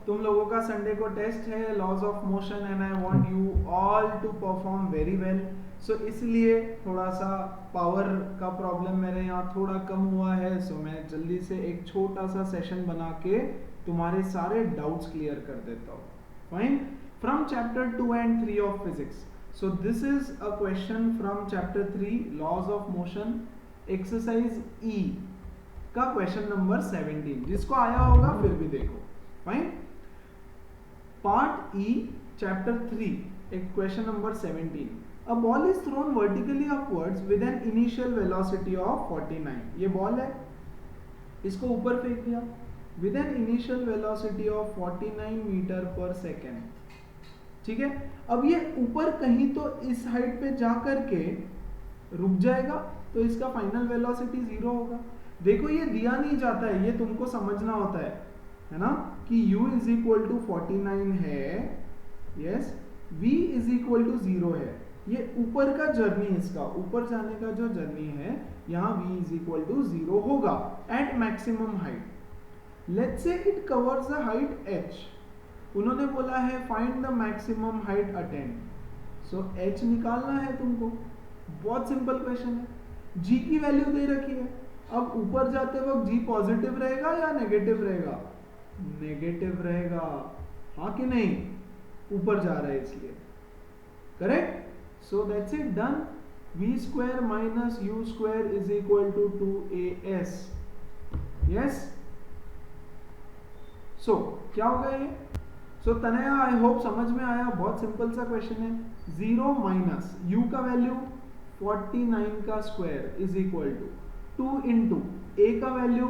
तुम लोगों का संडे को टेस्ट है laws of motion and I want you all to perform very well. इसलिए थोड़ा सा पावर का प्रॉब्लम मेरे यहाँ थोड़ा कम हुआ है। मैं जल्दी से एक छोटा सा सेशन बना के तुम्हारे सारे डाउट्स क्लियर कर देता हूँ। Fine. From chapter 2 and 3 of physics. This is a question from chapter 3 laws of motion, exercise E का क्वेश्चन नंबर 17। जिसको आया होगा फिर भी देखो। फाइन। पार्ट ई चैप्टर 3 एक question number 17। A ball is thrown vertically upwards with an initial velocity of 49। ये ball है, इसको ऊपर फेंक दिया with an initial velocity of 49 metre per second. ठीक है, अब ये ऊपर कहीं तो इस हाइट पे जा करके रुक जाएगा, तो इसका फाइनल वेलोसिटी 0 होगा। देखो ये दिया नहीं जाता है, ये तुमको समझना होता है ना, कि u इज इक्वल टू 49 है, yes, v is equal to 0 है। ये ऊपर का जर्नी, इसका ऊपर जाने का जो जर्नी है, यहाँ v इज इक्वल टू 0 होगा at maximum height. Let's say it covers the height h। उन्होंने बोला है find the maximum height attained. h निकालना है तुमको। बहुत सिंपल क्वेश्चन है। g की वैल्यू दे रखी है। अब ऊपर जाते वक्त g पॉजिटिव रहेगा या नेगेटिव रहेगा? नेगेटिव रहेगा, हाँ कि नहीं? ऊपर जा रहा है इसलिए। Correct. So that's it, done. v square minus u square is equal to 2as। Yes. क्या होगा ये? तनया, आई होप समझ में आया। बहुत सिंपल सा क्वेश्चन है। 0 माइनस u का वैल्यू 49 का square is equal to 2 into a का वैल्यू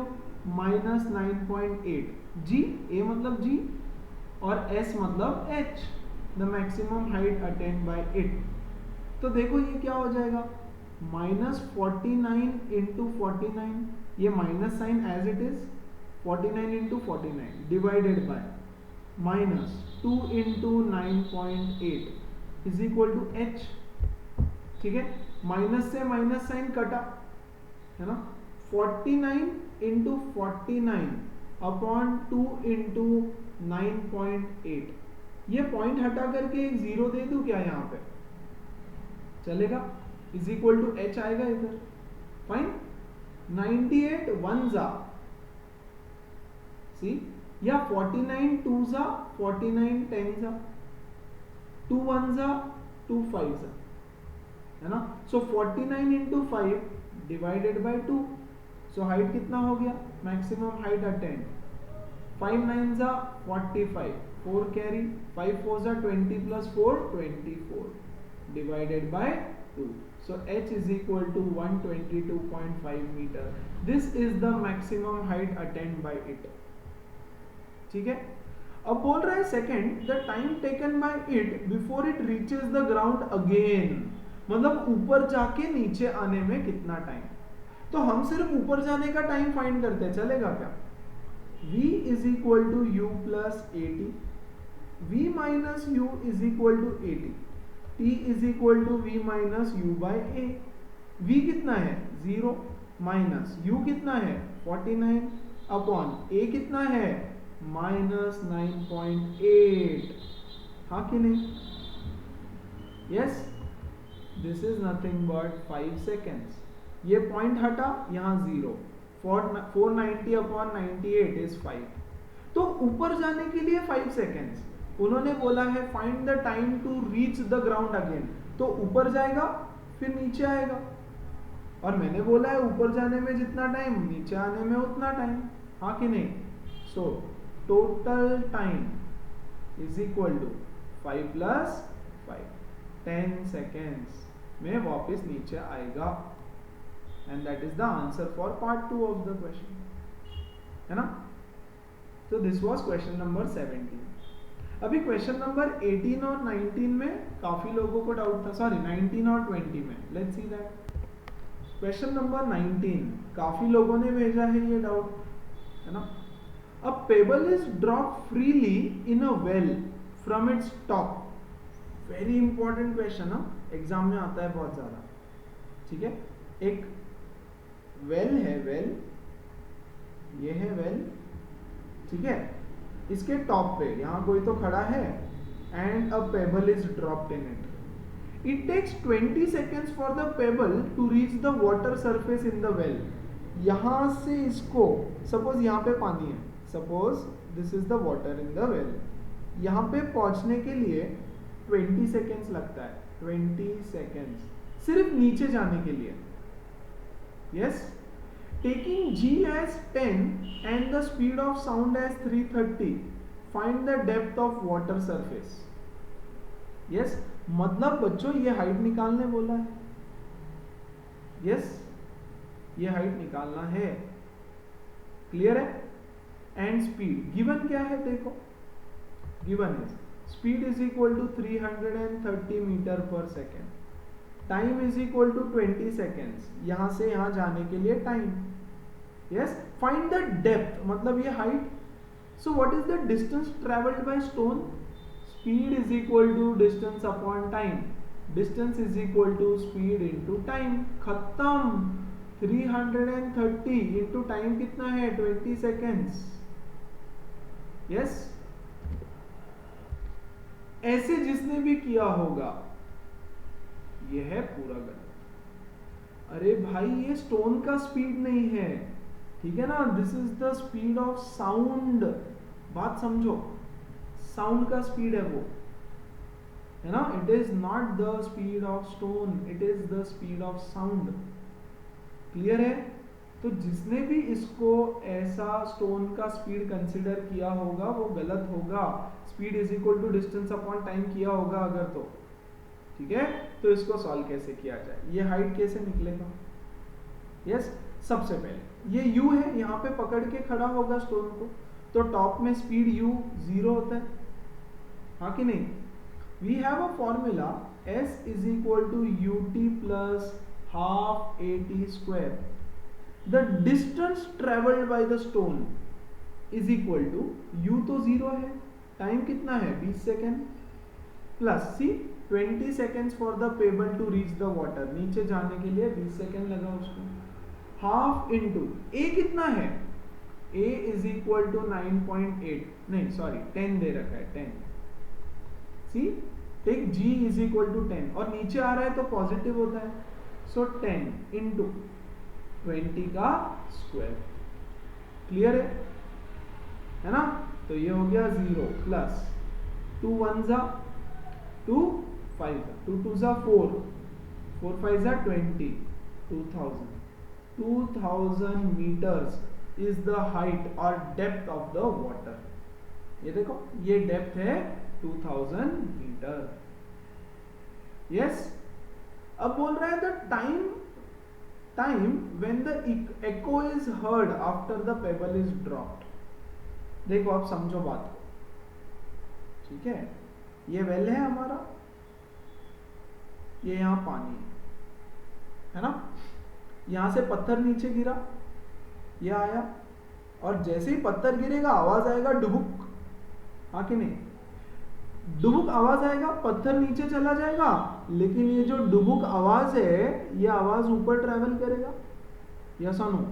माइनस 9.8। g, a मतलब g और s मतलब h, the maximum height attained by it. तो देखो ये क्या हो जाएगा, माइनस 49 इंटू 49, ये minus sign as it is, 49 into 49 divided by minus 2 into 9.8 is equal to h। ठीक है, माइनस से माइनस साइन कटा, है ना। 49 इंटू 49 अपॉन 2 इंटू 9.8, ये पॉइंट हटा करके एक जीरो दे दूं क्या यहाँ पे? चलेगा। इज इक्वल टू h आएगा इधर। फाइन। 98 वन जा, सी, या 49 टू जा, 49 10 जा, 2 वन जा, 2 5 जा, है ना। 49 इंटू 5 डिवाइडेड बाय 2। हाइट कितना हो गया? Maximum height attend. 5 9 जा 45, 4 कैरी, 5 4 जा 20 plus 4 24 divided by 2। h is equal to 122.5 meter. This is the maximum height attained by it. ठीक है। अब बोल रहा है second, the time taken by it before it reaches the ground again. मतलब ऊपर जाके नीचे आने में कितना टाइम। तो हम सिर्फ ऊपर जाने का टाइम फाइंड करते हैं, चलेगा क्या? v is equal to U plus AT, v minus U is equal to 80, t is equal to v minus U by A. v कितना है? 0 माइनस u कितना है? 49 अपॉन a कितना है? माइनस 9.8। हाँ कि नहीं? Yes. This is nothing but 5 seconds. ये पॉइंट हटा, यहाँ 0, 490 अपॉन 98 इज 5। तो ऊपर जाने के लिए 5 सेकेंड्स। उन्होंने बोला है find the time to reach the ground again. तो ऊपर जाएगा फिर नीचे आएगा, और मैंने बोला है ऊपर जाने में जितना टाइम, नीचे आने में उतना टाइम, हाँ कि नहीं? Total time is equal to 5 plus 5, 10 seconds में वापस नीचे आएगा। And that is the answer for part 2 of the question, है ना। तो दिस वाज क्वेश्चन नंबर 17। अभी क्वेश्चन नंबर 18 और 19 में काफी लोगों को डाउट था, सॉरी 19 और 20 में। Let's see that. Question number 19 काफी लोगों ने भेजा है ये डाउट, है ना। A pebble is drop freely in a well from its top. Very important question है, एग्जाम में आता है बहुत ज्यादा। ठीक है, एक वेल है, वेल, ये है वेल, ठीक है। इसके टॉप पे, यहाँ कोई तो खड़ा है and a pebble is dropped in it. It takes 20 seconds for the pebble to reach the water surface in the well. यहाँ से इसको, सपोज यहाँ पे पानी है, suppose this is the water in the well, यहाँ पे पहुँचने के लिए 20 seconds लगता है. 20 seconds सिर्फ नीचे जाने के लिए. Yes? Taking G as 10 and the speed of sound as 330, find the depth of water surface. Yes? मतलब बच्चों ये हाइट निकालने बोला है. यस, ये हाइट निकालना है. क्लियर है? एंड स्पीड गिवन क्या है, देखो गिवन है speed is equal to 330 metre per second, time is equal to 20 seconds, यहां से यहां जाने के लिए time. Yes, find the depth मतलब ये height. So what is the distance travelled by stone? Speed is equal to distance upon time. Distance is equal to speed into time. खत्म. 330 into time कितना है? 20 seconds. Yes? ऐसे जिसने भी किया होगा, यह है पूरा गलत. अरे भाई ये स्टोन का स्पीड नहीं है, ठीक है ना? This is the speed of sound. बात समझो, साउंड का स्पीड है वो, है ना? It is not the speed of stone, it is the speed of sound. Clear है? तो जिसने भी इसको ऐसा स्टोन का स्पीड कंसिडर किया होगा वो गलत होगा. Speed is equal to distance upon time किया होगा अगर तो, ठीक है? तो इसको सॉल्व कैसे किया जाए, ये हाइट कैसे निकलेगा? यस, सबसे पहले ये u है, यहाँ पे पकड़ के खड़ा होगा स्टोन को, तो टॉप में स्पीड u 0 होता है, हाँ कि नहीं? We have a formula s is equal to ut plus half at square. The distance travelled by the stone is equal to u तो 0 है, टाइम कितना है 20 second, plus see 20 seconds for the pebble to reach the water, नीचे जाने के लिए 20 second लगा उसको, हाफ इंटू a कितना है, a इज इक्वल टू 9.8, नहीं सॉरी 10 दे रखा है 10. See take g is equal to 10 और नीचे आ रहा है तो पॉजिटिव होता है, सो 10 इंटू 20 का स्क्वायर. क्लियर है ना? तो ये हो गया 0 प्लस 2 1 जा 2 5 जा 2 2 जा 4 4 5 जा 20 2000 metres is the height or depth of the water. ये देखो ये डेप्थ है 2000 मीटर. यस, अब बोल रहा है the time when the echo is heard after the pebble is dropped. देखो आप समझो बात को, ठीक है? ये वेल है हमारा, ये यहां पानी है ना? यहां से पत्थर नीचे गिरा, ये आया, और जैसे ही पत्थर गिरेगा आवाज आएगा डुबुक, हाँ कि नहीं? डुबुक आवाज आएगा, पत्थर नीचे चला जाएगा, लेकिन ये जो डुबुक आवाज है ये आवाज ऊपर ट्रैवल करेगा. यस और no?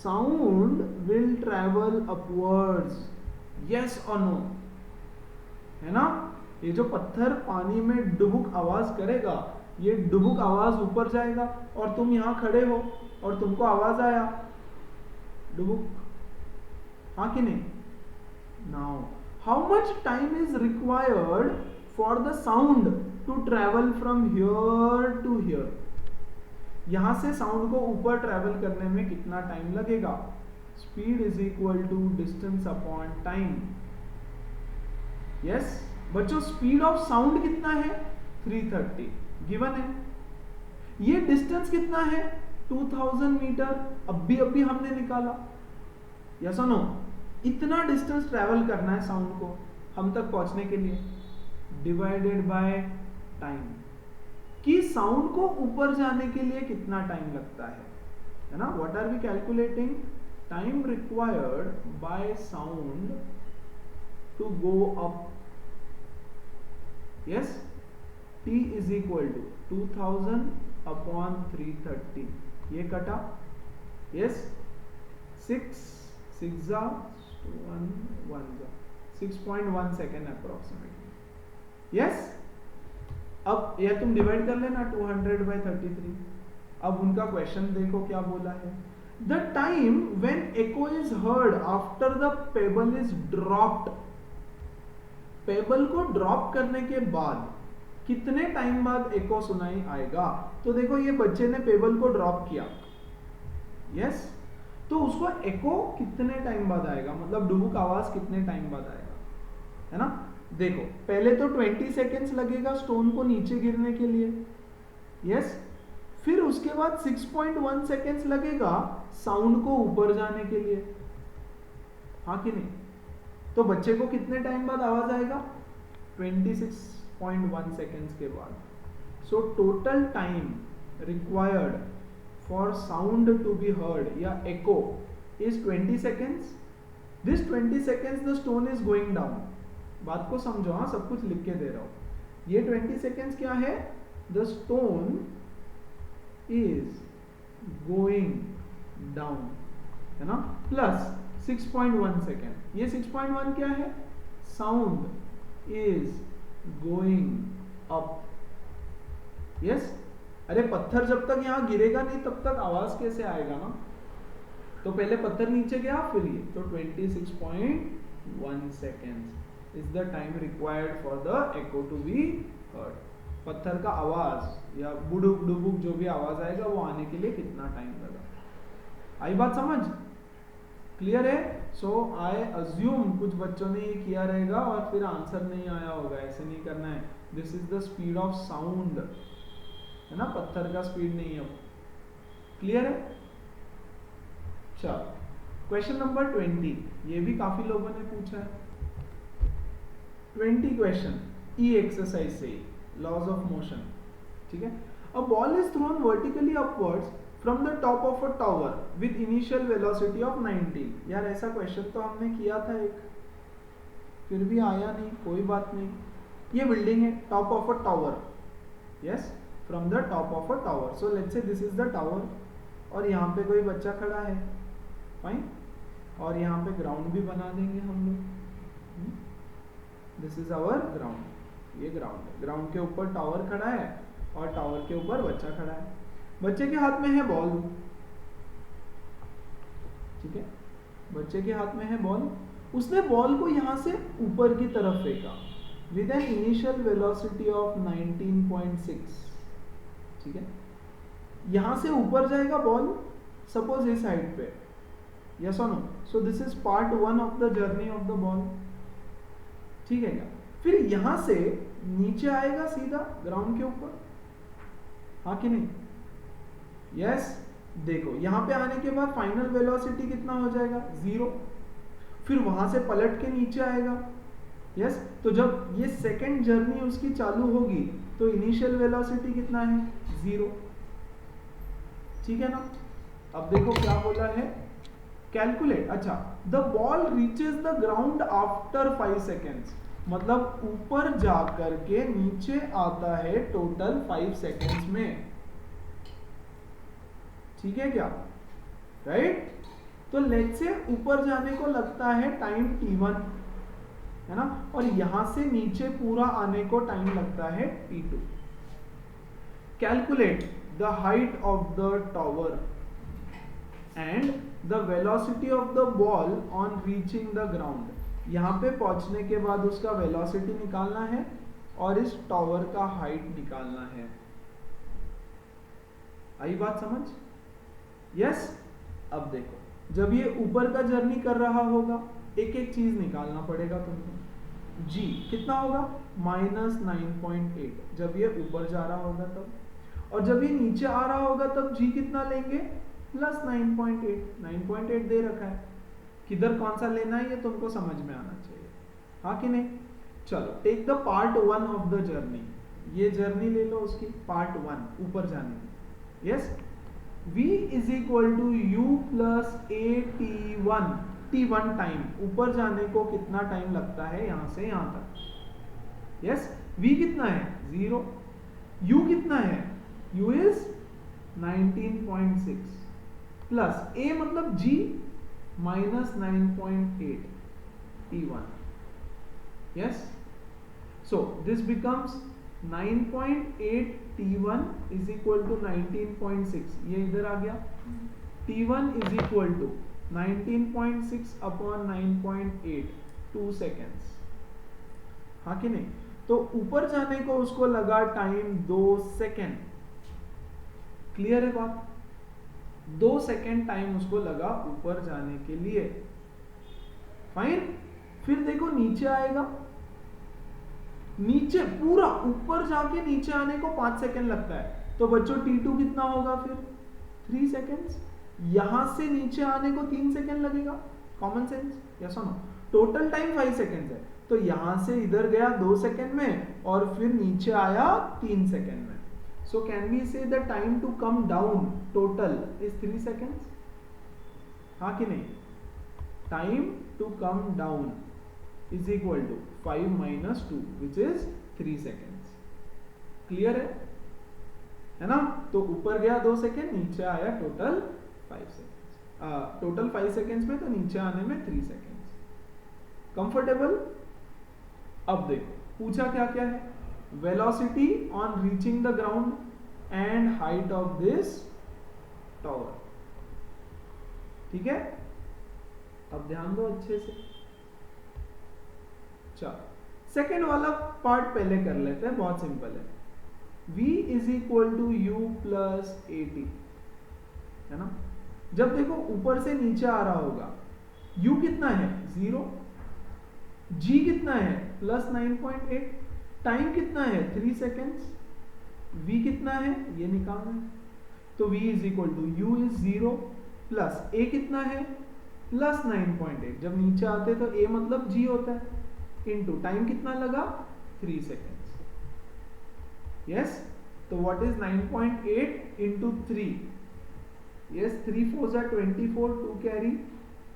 Sound will travel upwards. Yes और नो? है ना? ये जो पत्थर पानी में डुबुक आवाज करेगा, ये डुबुक आवाज ऊपर जाएगा, और तुम यहां खड़े हो और तुमको आवाज आया डुबुक, हाँ कि नहीं? Now how much time is required for the sound to travel from here to here? यहां से साउंड को ऊपर ट्रेवल करने में कितना टाइम लगेगा? Speed is equal to distance upon time. Yes बच्चों, स्पीड ऑफ साउंड कितना है? 330 गिवन है. ये डिस्टेंस कितना है? 2000 मीटर. अभी हमने निकाला. यस और नो? इतना डिस्टेंस ट्रैवल करना है साउंड को हम तक पहुंचने के लिए, डिवाइडेड बाय टाइम, कि साउंड को ऊपर जाने के लिए कितना टाइम लगता है ना? What are we calculating? Time required by sound to go up. Yes, t is equal to 2000 upon 330. ये कटा. यस, 6 6 जा 1 1 जा 6.1 सेकेंड अप्रोक्सीमेटली। यस, अब यह तुम डिवाइड कर लेना 200/33। अब उनका क्वेश्चन देखो क्या बोला है। The time when echo is heard after the payable is dropped, payable को ड्रॉप करने के बाद कितने टाइम बाद एको सुनाई आएगा। तो देखो ये बच्चे ने पेबल को ड्रॉप किया, यस, तो उसको एको कितने टाइम बाद आएगा, मतलब डुबुक आवाज कितने टाइम बाद आएगा, है ना। देखो पहले तो 20 सेकेंड्स लगेगा स्टोन को नीचे गिरने के लिए, यस, फिर उसके बाद 6.1 सेकेंड्स लगेगा साउंड को ऊपर जाने के लिए, हाँ कि नहीं। तो बच्चे को कितने टाइम बाद आवाज आएगा, 26.1 सेकेंड्स के बाद। So total time required for sound to be heard या echo is 20 seconds. This 20 seconds the stone is going down. बात को समझो, हाँ, सब कुछ लिख के दे रहा हूं। ये 20 seconds क्या है, the stone is going down, है ना, प्लस 6.1 सेकेंड, ये 6.1 क्या है, sound is going up, yes. अरे पत्थर जब तक यहां गिरेगा नहीं तब तक आवाज कैसे आएगा ना, तो पहले पत्थर नीचे गया फिर ये, तो 26.1 seconds is the time required for the echo to be heard. पत्थर का आवाज या बुडुक डुबुक जो भी आवाज आएगा वो आने के लिए कितना टाइम लगा। आई बात समझ, क्लियर है। सो आई अज्यूम कुछ बच्चों ने ये किया रहेगा और फिर आंसर नहीं आया होगा, ऐसे नहीं करना है। This is the speed of sound, है ना, पत्थर का स्पीड नहीं है, क्लियर है। चलो क्वेश्चन नंबर 20, ये भी काफी लोगों ने पूछा है। 20 क्वेश्चन ई एक्सरसाइज से, लॉज ऑफ मोशन, ठीक है। अ ball is thrown vertically upwards from the top of a tower with initial velocity of 90। यार ऐसा क्वेश्चन तो हमने किया था एक, फिर भी आया नहीं, कोई बात नहीं। ये बिल्डिंग है, top of a tower, yes, from the top of a tower. So let's say this is the tower और यहाँ पे कोई बच्चा खड़ा है, फाइन, और यहाँ पे ग्राउंड भी बना देंगे हम लोग। दिस इज आवर ग्राउंड, ये ग्राउंड है, ग्राउंड के ऊपर टावर खड़ा है और टावर के ऊपर बच्चा खड़ा है। बच्चे के हाथ में है बॉल, ठीक है, बच्चे के हाथ में है बॉल। उसने बॉल को यहां से ऊपर की तरफ फेंका with an initial velocity of 19.6, ठीक है। यहां से ऊपर जाएगा बॉल, सपोज इस साइड पे, यस और no. So this is part 1 of the journey of the ball, ठीक है क्या। फिर यहां से नीचे आएगा सीधा ग्राउंड के ऊपर, हाँ कि नहीं, यस। देखो यहां पे आने के बाद फाइनल वेलोसिटी कितना हो जाएगा, 0। फिर वहां से पलट के नीचे आएगा, यस। तो जब ये सेकेंड जर्नी उसकी चालू होगी तो इनिशियल वेलोसिटी कितना है, 0, ठीक है ना। अब देखो क्या बोला है, कैलकुलेट। अच्छा, the ball reaches the ground after 5 seconds, मतलब ऊपर जाकर के नीचे आता है टोटल 5 सेकेंड्स में, ठीक है क्या, राइट। तो लेट्स से ऊपर जाने को लगता है टाइम t1, है ना, और यहां से नीचे पूरा आने को टाइम लगता है t2। Calculate the height of the tower and the velocity of the ball on reaching the ground. यहां पे पहुंचने के बाद उसका वेलोसिटी निकालना है और इस टावर का हाइट निकालना है। आई बात समझ, यस। अब देखो जब ये ऊपर का जर्नी कर रहा होगा, एक एक चीज निकालना पड़ेगा तुमको। जी कितना होगा, -9.8 जब ये ऊपर जा रहा होगा तब, और जब ये नीचे आ रहा होगा तब जी कितना लेंगे, +9.8। 9.8 दे रखा है, किधर कौन सा लेना है ये तुमको समझ में आना चाहिए, हाँ कि नहीं। चलो take the part 1 of the journey, ये जर्नी ले लो उसकी पार्ट 1 ऊपर जाने की, yes. v is equal to u plus at1, t1 time, ऊपर जाने को कितना टाइम लगता है यहां से यहां तक, यस। v कितना है, 0। u कितना है, u इज 19.6 प्लस a मतलब g -9.8 t1, yes, so this becomes 9.8 T1 is equal to 19.6, ये इधर आ गया, T1 is equal to 19.6 upon 9.8, 2 seconds, हाँ कि नहीं? तो ऊपर जाने को उसको लगा टाइम 2 सेकेंड, क्लियर है बात? 2 सेकेंड टाइम उसको लगा ऊपर जाने के लिए, फाइन। फिर देखो नीचे आएगा, नीचे पूरा ऊपर जाके नीचे आने को 5 सेकेंड लगता है, तो बच्चों T2 कितना होगा फिर? 3 सेकेंड्स। यहां से नीचे आने को 3 सेकेंड लगेगा, कॉमन सेंस, यस और नो? टोटल टाइम 5 सेकेंड है, तो यहां से इधर गया 2 सेकेंड में और फिर नीचे आया 3 सेकेंड में। So can we say the time to come down total is 3 seconds, हाँ कि नहीं? Time to come down is equal to 5 minus 2 which is 3 seconds, clear है ना? तो ऊपर गया 2 सेकेंड, नीचे आया टोटल 5 सेकेंड्स, टोटल 5 सेकेंड्स में, तो नीचे आने में 3 सेकेंड्स, कंफर्टेबल? अब देखो पूछा क्या क्या है, velocity on reaching the ground and height of this tower, ठीक है? अब ध्यान दो अच्छे से, चलो सेकेंड वाला पार्ट पहले कर लेते हैं, बहुत सिंपल है। v is equal to U plus AT, है ना? जब देखो ऊपर से नीचे आ रहा होगा, u कितना है? 0, g कितना है? प्लस 9.8, टाइम कितना है? 3 सेकेंड्स, v कितना है ये निकालना है, तो v is equal to U is 0 plus a कितना है? प्लस 9.8, जब नीचे आते तो a मतलब g होता है, इनटू टाइम कितना लगा? 3 सेकेंड्स, यस। तो व्हाट इज 9.8 इंटू 3? यस, 3 4 जा 24, 2 कैरी,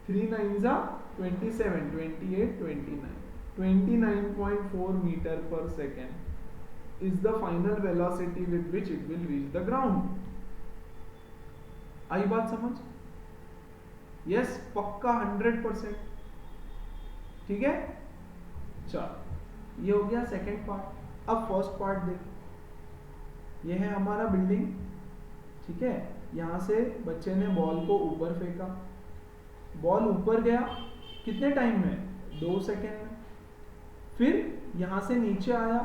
3 9 जा 27, 28, 29, 29.4 meter per second is the final velocity with which it will reach the ground. आई बात समझ? यस, पक्का 100%, ठीक है? चलो ये हो गया सेकेंड पार्ट। अब फर्स्ट पार्ट देखो, ये है हमारा बिल्डिंग, ठीक है? यहां से बच्चे ने बॉल को ऊपर फेंका, बॉल ऊपर गया कितने टाइम में? 2 सेकेंड में। फिर यहां से नीचे आया,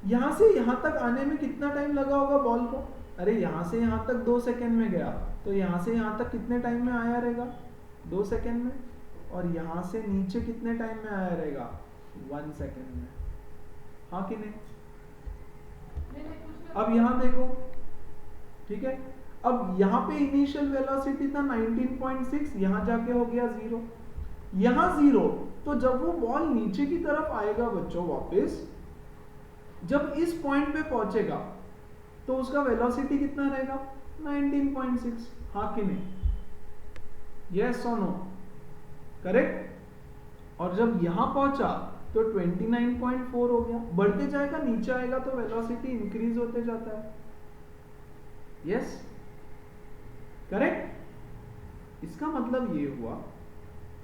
यहां से यहां तक आने में कितना टाइम लगा होगा बॉल को? अरे यहां से यहां तक 2 सेकेंड में गया, तो यहां से यहां तक कितने टाइम में आया रहेगा? 2 सेकेंड में। और यहां से नीचे कितने टाइम में आया रहेगा? 1 सेकेंड में, हाँ कि नहीं? अब यहां देखो, ठीक है? अब यहां पे इनिशियल वेलोसिटी था 19.6, यहां जाके हो गया 0, यहां 0, तो जब वो बॉल नीचे की तरफ आएगा बच्चों वापस, जब इस पॉइंट पे पहुंचेगा तो उसका वेलोसिटी कितना रहेगा? 19.6, हाँ कि नहीं? यस और नो? करेक्ट। और जब यहां पहुंचा तो 29.4 हो गया, बढ़ते जाएगा, नीचे आएगा तो वेलोसिटी इंक्रीज होते जाता है, यस, करेक्ट। इसका मतलब ये हुआ,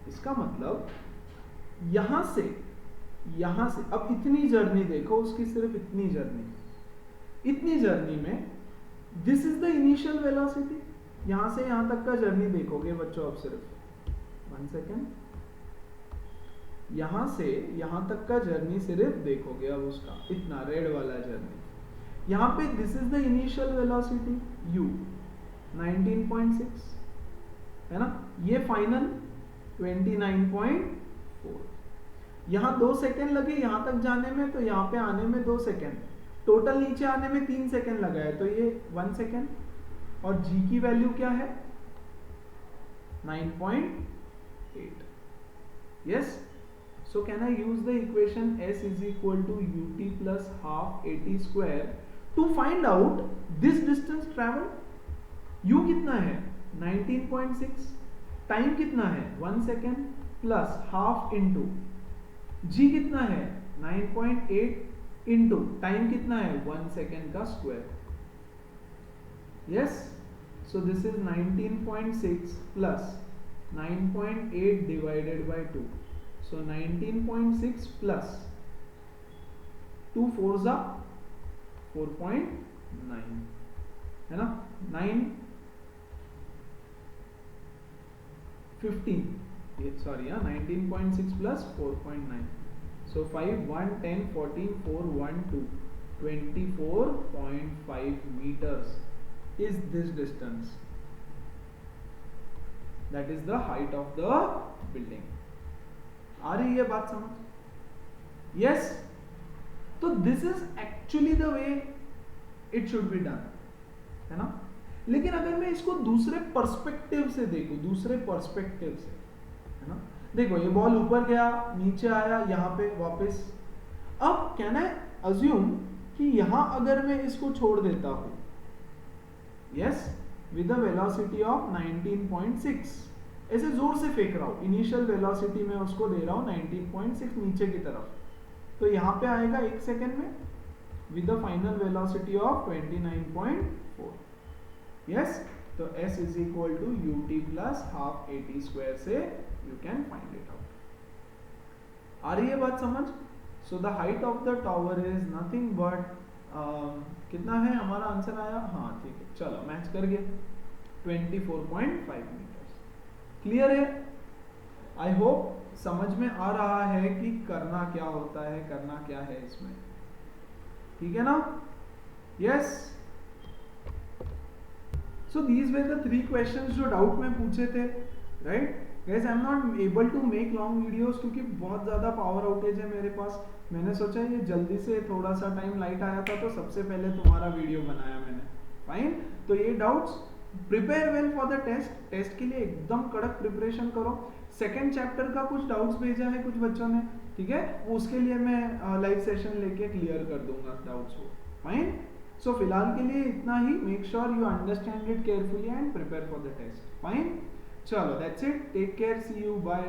इसका मतलब यहां से अब इतनी जर्नी देखो उसकी, सिर्फ इतनी जर्नी में this is the initial velocity, यहां से यहां तक का जर्नी देखोगे बच्चों, अब सिर्फ 1 सेकेंड, यहां से यहां तक का जर्नी सिर्फ देखोगे अब उसका, इतना रेड वाला जर्नी, यहां पे this is the initial velocity u 19.6, है ना? ये फाइनल 29.4, यहां 2 सेकेंड लगे यहां तक जाने में, तो यहां पे आने में 2 सेकेंड, टोटल नीचे आने में 3 सेकेंड लगा है, तो ये 1 सेकेंड। और g की वैल्यू क्या है? 9.8, yes. So can I use the equation s is equal to ut plus half at square to find out this distance traveled? u कितना है? 19.6, टाइम कितना है? 1 second plus half into g कितना है? 9.8 into time कितना है? 1 second का square, yes. So this is 19.6 plus 9.8 divided by 2, So 19.6 plus 2 4s are 4.9 है ना, 9 15 sorry 19.6 plus 4.9, so 5 1 10 14 4 1 2 24.5 meters is this distance. That is the height of the building. आ रही है बात समझ? Yes. तो this is actually the way it should be done, है ना? लेकिन अगर मैं इसको दूसरे पर्सपेक्टिव से देखूं, दूसरे पर्सपेक्टिव से, है ना, देखो ये बॉल ऊपर गया, नीचे आया, यहाँ पे वापस, अब कैन आई अज्यूम कि यहां अगर मैं इसको छोड़ देता हूं, yes, with the velocity of 19.6, ऐसे जोर से फेंक रहा हूं, इनिशियल वेलोसिटी में उसको दे रहा हूं 19.6 नीचे की तरफ, तो यहां पे आएगा 1 सेकेंड में with the final velocity of 29.4, yes, तो s is equal to ut plus half at square से you can find it out. आ रही है बात समझ? So the height of the tower is nothing but कितना है हमारा आंसर आया, हाँ ठीक है, चलो मैच कर गए, 24.5 मीटर्स। क्लियर है? आई होप समझ में आ रहा है कि करना क्या होता है, करना क्या है इसमें, ठीक है ना? Yes. So these were the 3 questions जो डाउट में पूछे थे, right? Guys, I am not able to make long videos क्योंकि बहुत ज़्यादा पावर आउटेज है मेरे पास। मैंने सोचा ये जल्दी से थोड़ा सा टाइम लाइट आया था तो सबसे पहले तुम्हारा वीडियो बनाया मैंने। फाइन, तो ये doubts prepare well for the test, test के लिए एकदम कड़क प्रिपरेशन करो। सेकेंड चैप्टर का कुछ डाउट्स भेजा है कुछ बच्चों ने, ठीक है, उसके लिए मैं लाइव सेशन लेके क्लियर कर दूंगा डाउट्स को। फाइन, सो फिलहाल के लिए इतना ही। Make sure you understand it carefully and prepare for the test. Fine, चलो that's it, take care, see you, bye.